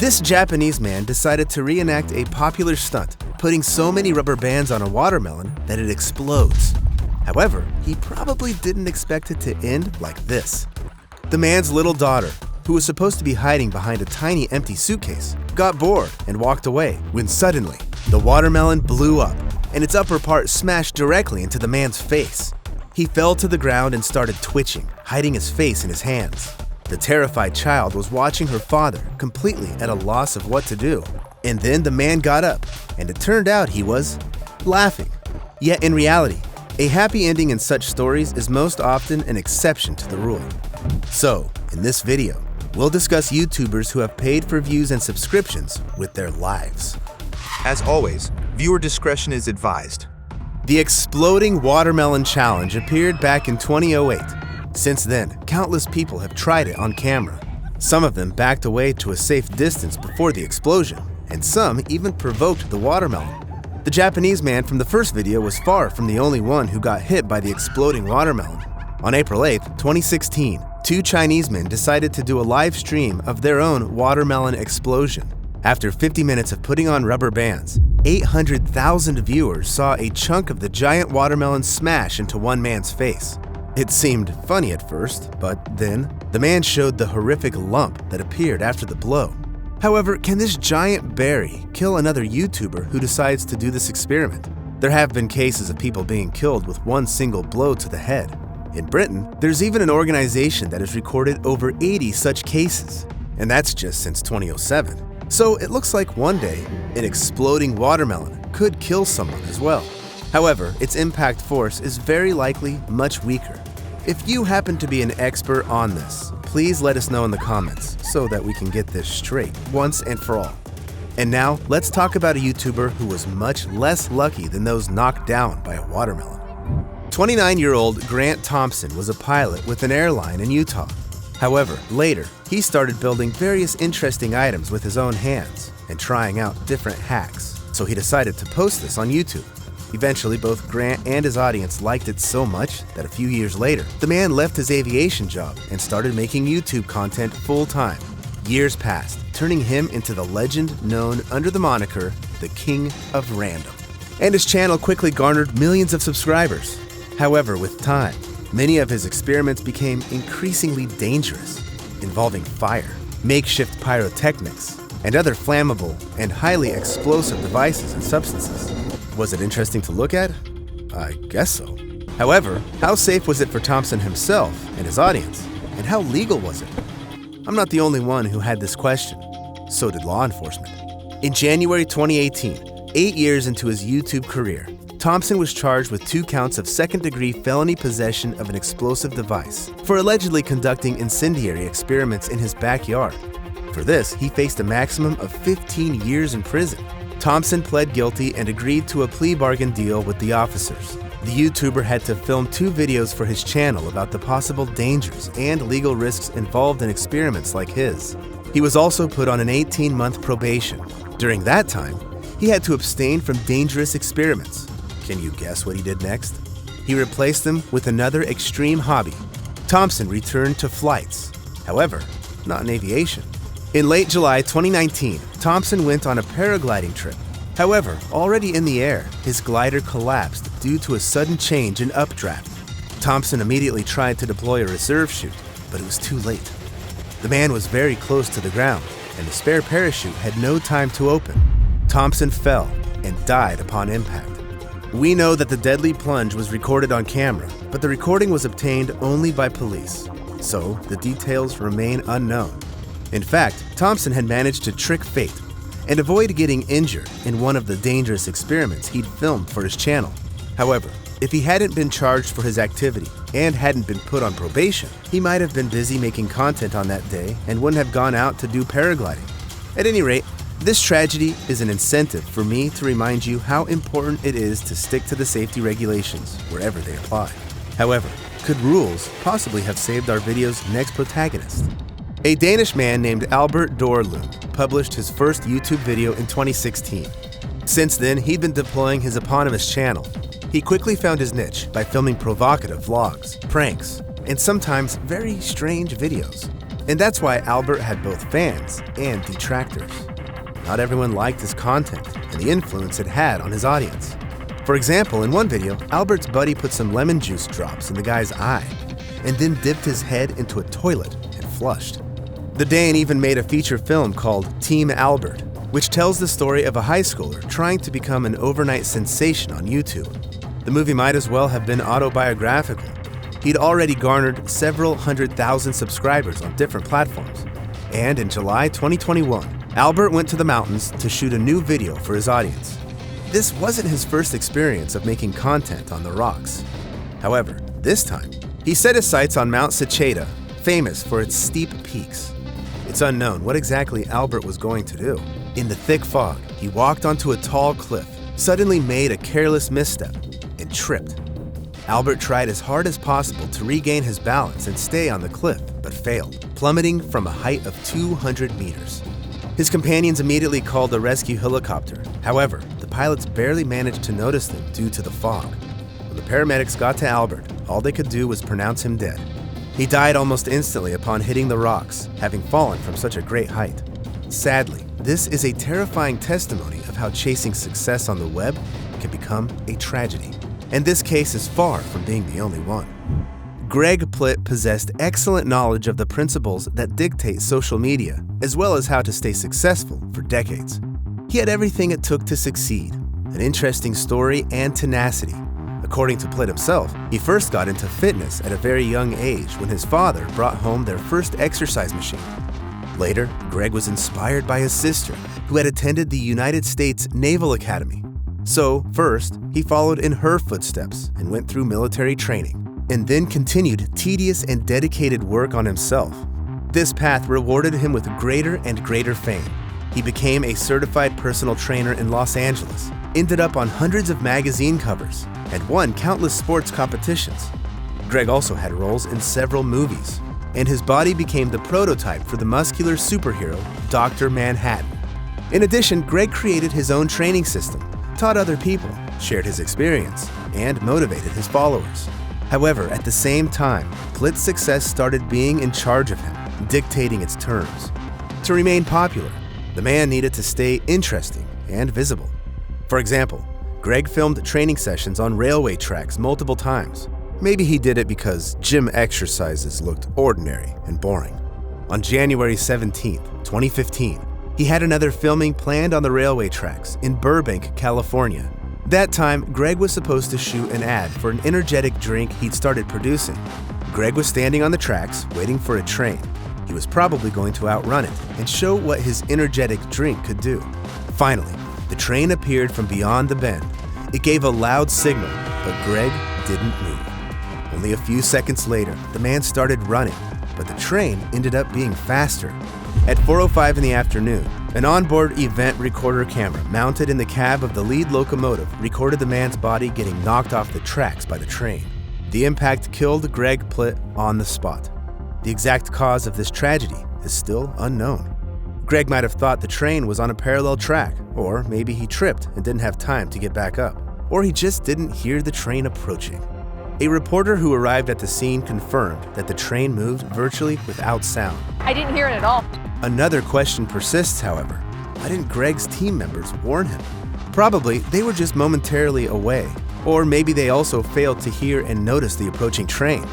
This Japanese man decided to reenact a popular stunt, putting so many rubber bands on a watermelon that it explodes. However, he probably didn't expect it to end like this. The man's little daughter, who was supposed to be hiding behind a tiny empty suitcase, got bored and walked away when suddenly, the watermelon blew up and its upper part smashed directly into the man's face. He fell to the ground and started twitching, hiding his face in his hands. The terrified child was watching her father, completely at a loss of what to do. And then the man got up, and it turned out he was laughing. Yet in reality, a happy ending in such stories is most often an exception to the rule. So, in this video, we'll discuss YouTubers who have paid for views and subscriptions with their lives. As always, viewer discretion is advised. The Exploding Watermelon Challenge appeared back in 2008. Since then, countless people have tried it on camera. Some of them backed away to a safe distance before the explosion, and some even provoked the watermelon. The Japanese man from the first video was far from the only one who got hit by the exploding watermelon. On April 8, 2016, two Chinese men decided to do a live stream of their own watermelon explosion. After 50 minutes of putting on rubber bands, 800,000 viewers saw a chunk of the giant watermelon smash into one man's face. It seemed funny at first, but then the man showed the horrific lump that appeared after the blow. However, can this giant berry kill another YouTuber who decides to do this experiment? There have been cases of people being killed with one single blow to the head. In Britain, there's even an organization that has recorded over 80 such cases, and that's just since 2007. So it looks like one day, an exploding watermelon could kill someone as well. However, its impact force is very likely much weaker. If you happen to be an expert on this, please let us know in the comments so that we can get this straight once and for all. And now, let's talk about a YouTuber who was much less lucky than those knocked down by a watermelon. 29-year-old Grant Thompson was a pilot with an airline in Utah. However, later, he started building various interesting items with his own hands and trying out different hacks, so he decided to post this on YouTube. Eventually, both Grant and his audience liked it so much that a few years later, the man left his aviation job and started making YouTube content full-time. Years passed, turning him into the legend known under the moniker, the King of Random. And his channel quickly garnered millions of subscribers. However, with time, many of his experiments became increasingly dangerous, involving fire, makeshift pyrotechnics, and other flammable and highly explosive devices and substances. Was it interesting to look at? I guess so. However, how safe was it for Thompson himself and his audience? And how legal was it? I'm not the only one who had this question. So did law enforcement. In January 2018, 8 years into his YouTube career, Thompson was charged with 2 counts of second-degree felony possession of an explosive device for allegedly conducting incendiary experiments in his backyard. For this, he faced a maximum of 15 years in prison. Thompson pled guilty and agreed to a plea bargain deal with the officers. The YouTuber had to film 2 videos for his channel about the possible dangers and legal risks involved in experiments like his. He was also put on an 18-month probation. During that time, he had to abstain from dangerous experiments. Can you guess what he did next? He replaced them with another extreme hobby. Thompson returned to flights. However, not in aviation. In late July 2019, Thompson went on a paragliding trip. However, already in the air, his glider collapsed due to a sudden change in updraft. Thompson immediately tried to deploy a reserve chute, but it was too late. The man was very close to the ground, and the spare parachute had no time to open. Thompson fell and died upon impact. We know that the deadly plunge was recorded on camera, but the recording was obtained only by police, so the details remain unknown. In fact, Thompson had managed to trick fate and avoid getting injured in one of the dangerous experiments he'd filmed for his channel. However, if he hadn't been charged for his activity and hadn't been put on probation, he might have been busy making content on that day and wouldn't have gone out to do paragliding. At any rate, this tragedy is an incentive for me to remind you how important it is to stick to the safety regulations wherever they apply. However, could rules possibly have saved our video's next protagonist? A Danish man named Albert Dorlund published his first YouTube video in 2016. Since then, he'd been deploying his eponymous channel. He quickly found his niche by filming provocative vlogs, pranks, and sometimes very strange videos. And that's why Albert had both fans and detractors. Not everyone liked his content and the influence it had on his audience. For example, in one video, Albert's buddy put some lemon juice drops in the guy's eye and then dipped his head into a toilet and flushed. The Dane even made a feature film called Team Albert, which tells the story of a high schooler trying to become an overnight sensation on YouTube. The movie might as well have been autobiographical. He'd already garnered several 100,000 subscribers on different platforms. And in July 2021, Albert went to the mountains to shoot a new video for his audience. This wasn't his first experience of making content on the rocks. However, this time, he set his sights on Mount Seccheda, famous for its steep peaks. It's unknown what exactly Albert was going to do. In the thick fog, he walked onto a tall cliff, suddenly made a careless misstep, and tripped. Albert tried as hard as possible to regain his balance and stay on the cliff, but failed, plummeting from a height of 200 meters. His companions immediately called a rescue helicopter. However, the pilots barely managed to notice them due to the fog. When the paramedics got to Albert, all they could do was pronounce him dead. He died almost instantly upon hitting the rocks, having fallen from such a great height. Sadly, this is a terrifying testimony of how chasing success on the web can become a tragedy. And this case is far from being the only one. Greg Plitt possessed excellent knowledge of the principles that dictate social media, as well as how to stay successful for decades. He had everything it took to succeed, an interesting story and tenacity. According to Plitt himself, he first got into fitness at a very young age when his father brought home their first exercise machine. Later, Greg was inspired by his sister, who had attended the United States Naval Academy. So, first, he followed in her footsteps and went through military training, and then continued tedious and dedicated work on himself. This path rewarded him with greater and greater fame. He became a certified personal trainer in Los Angeles, ended up on hundreds of magazine covers, and won countless sports competitions. Greg also had roles in several movies, and his body became the prototype for the muscular superhero, Dr. Manhattan. In addition, Greg created his own training system, taught other people, shared his experience, and motivated his followers. However, at the same time, Plitt's success started being in charge of him, dictating its terms. To remain popular, the man needed to stay interesting and visible. For example, Greg filmed training sessions on railway tracks multiple times. Maybe he did it because gym exercises looked ordinary and boring. On January 17, 2015, he had another filming planned on the railway tracks in Burbank, California. That time, Greg was supposed to shoot an ad for an energetic drink he'd started producing. Greg was standing on the tracks, waiting for a train. He was probably going to outrun it and show what his energetic drink could do. Finally, the train appeared from beyond the bend. It gave a loud signal, but Greg didn't move. Only a few seconds later, the man started running, but the train ended up being faster. At 4:05 in the afternoon, an onboard event recorder camera mounted in the cab of the lead locomotive recorded the man's body getting knocked off the tracks by the train. The impact killed Greg Plitt on the spot. The exact cause of this tragedy is still unknown. Greg might have thought the train was on a parallel track, or maybe he tripped and didn't have time to get back up, or he just didn't hear the train approaching. A reporter who arrived at the scene confirmed that the train moved virtually without sound. I didn't hear it at all. Another question persists, however. Why didn't Greg's team members warn him? Probably they were just momentarily away, or maybe they also failed to hear and notice the approaching train.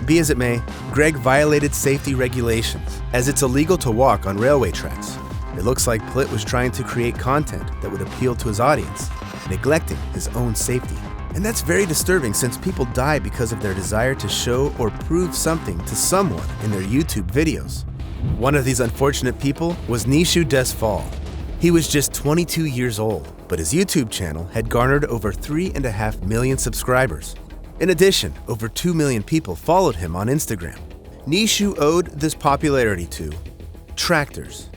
Be as it may, Greg violated safety regulations, as it's illegal to walk on railway tracks. It looks like Plitt was trying to create content that would appeal to his audience, neglecting his own safety. And that's very disturbing since people die because of their desire to show or prove something to someone in their YouTube videos. One of these unfortunate people was Nishu Desfall. He was just 22 years old, but his YouTube channel had garnered over 3.5 million subscribers. In addition, over 2 million people followed him on Instagram. Nishu owed this popularity to tractors.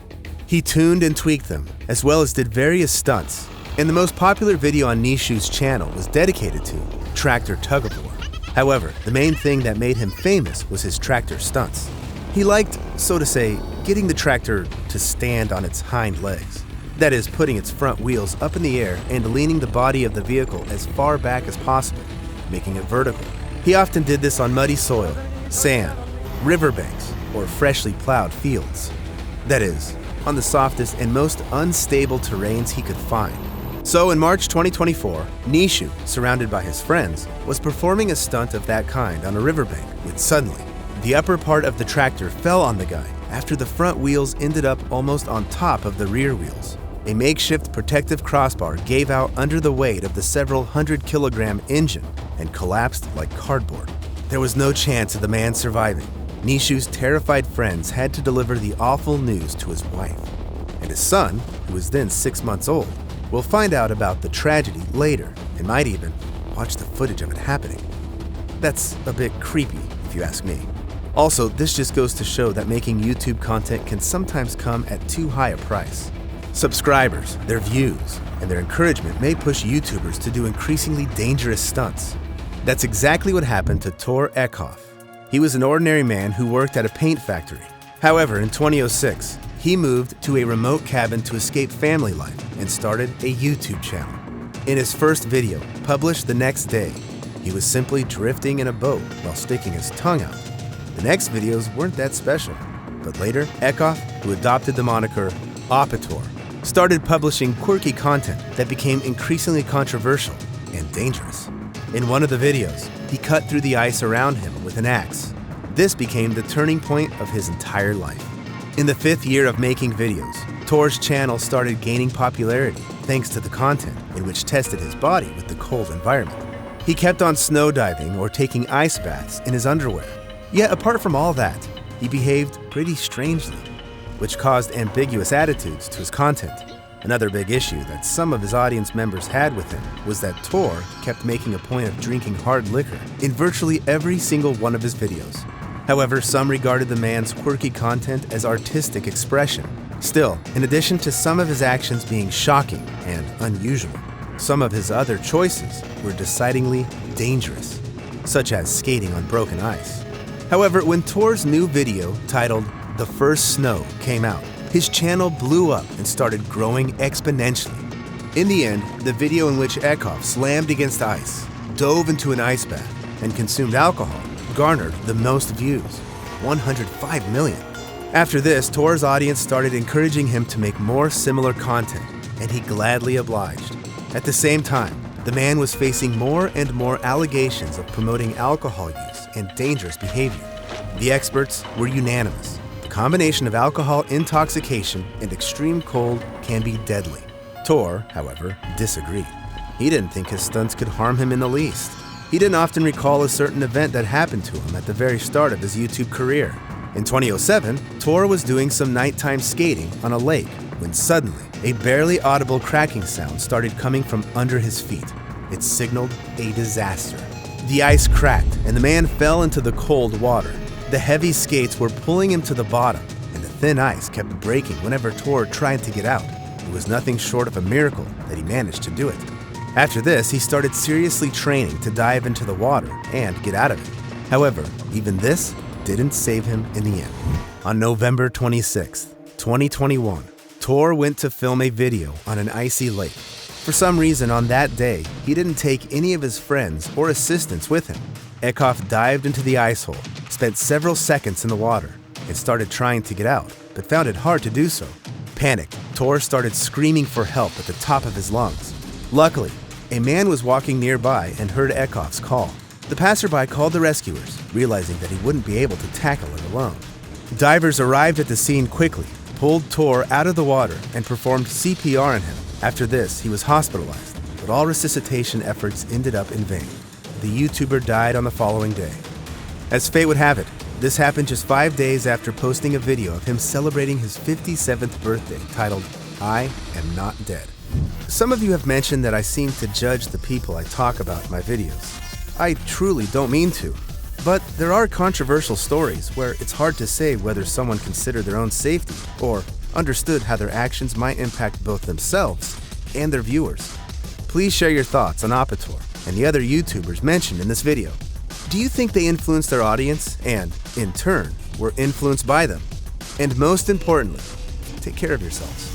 He tuned and tweaked them, as well as did various stunts. And the most popular video on Nishu's channel was dedicated to tractor tug-of-war. However, the main thing that made him famous was his tractor stunts. He liked, so to say, getting the tractor to stand on its hind legs. That is, putting its front wheels up in the air and leaning the body of the vehicle as far back as possible, making it vertical. He often did this on muddy soil, sand, riverbanks, or freshly plowed fields. That is, on the softest and most unstable terrains he could find. So in March 2024, Nishu, surrounded by his friends, was performing a stunt of that kind on a riverbank when suddenly, the upper part of the tractor fell on the guy after the front wheels ended up almost on top of the rear wheels. A makeshift protective crossbar gave out under the weight of the several 100-kilogram engine and collapsed like cardboard. There was no chance of the man surviving. Nishu's terrified friends had to deliver the awful news to his wife. And his son, who was then 6 months old, will find out about the tragedy later and might even watch the footage of it happening. That's a bit creepy, if you ask me. Also, this just goes to show that making YouTube content can sometimes come at too high a price. Subscribers, their views, and their encouragement may push YouTubers to do increasingly dangerous stunts. That's exactly what happened to Tor Eckhoff. He was an ordinary man who worked at a paint factory. However, in 2006, he moved to a remote cabin to escape family life and started a YouTube channel. In his first video, published the next day, he was simply drifting in a boat while sticking his tongue out. The next videos weren't that special, but later, Eckhoff, who adopted the moniker Oppator, started publishing quirky content that became increasingly controversial and dangerous. In one of the videos, he cut through the ice around him with an axe. This became the turning point of his entire life. In the 5th year of making videos, Tor's channel started gaining popularity thanks to the content in which tested his body with the cold environment. He kept on snow diving or taking ice baths in his underwear. Yet apart from all that, he behaved pretty strangely, which caused ambiguous attitudes to his content. Another big issue that some of his audience members had with him was that Tor kept making a point of drinking hard liquor in virtually every single one of his videos. However, some regarded the man's quirky content as artistic expression. Still, in addition to some of his actions being shocking and unusual, some of his other choices were decidedly dangerous, such as skating on broken ice. However, when Tor's new video titled "The First Snow" came out, his channel blew up and started growing exponentially. In the end, the video in which Eckhoff slammed against ice, dove into an ice bath, and consumed alcohol garnered the most views, 105 million. After this, Tor's audience started encouraging him to make more similar content, and he gladly obliged. At the same time, the man was facing more and more allegations of promoting alcohol use and dangerous behavior. The experts were unanimous. The combination of alcohol intoxication and extreme cold can be deadly. Tor, however, disagreed. He didn't think his stunts could harm him in the least. He didn't often recall a certain event that happened to him at the very start of his YouTube career. In 2007, Tor was doing some nighttime skating on a lake when suddenly a barely audible cracking sound started coming from under his feet. It signaled a disaster. The ice cracked and the man fell into the cold water. The heavy skates were pulling him to the bottom, and the thin ice kept breaking whenever Tor tried to get out. It was nothing short of a miracle that he managed to do it. After this, he started seriously training to dive into the water and get out of it. However, even this didn't save him in the end. On November 26, 2021, Tor went to film a video on an icy lake. For some reason on that day, he didn't take any of his friends or assistants with him. Eckhoff dived into the ice hole, spent several seconds in the water, and started trying to get out, but found it hard to do so. Panicked, Tor started screaming for help at the top of his lungs. Luckily, a man was walking nearby and heard Eckhoff's call. The passerby called the rescuers, realizing that he wouldn't be able to tackle it alone. Divers arrived at the scene quickly, pulled Tor out of the water, and performed CPR on him. After this, he was hospitalized, but all resuscitation efforts ended up in vain. The YouTuber died on the following day. As fate would have it, this happened just 5 days after posting a video of him celebrating his 57th birthday titled, "I Am Not Dead." Some of you have mentioned that I seem to judge the people I talk about in my videos. I truly don't mean to, but there are controversial stories where it's hard to say whether someone considered their own safety or understood how their actions might impact both themselves and their viewers. Please share your thoughts on Oppator and the other YouTubers mentioned in this video. Do you think they influenced their audience and, in turn, were influenced by them? And most importantly, take care of yourselves.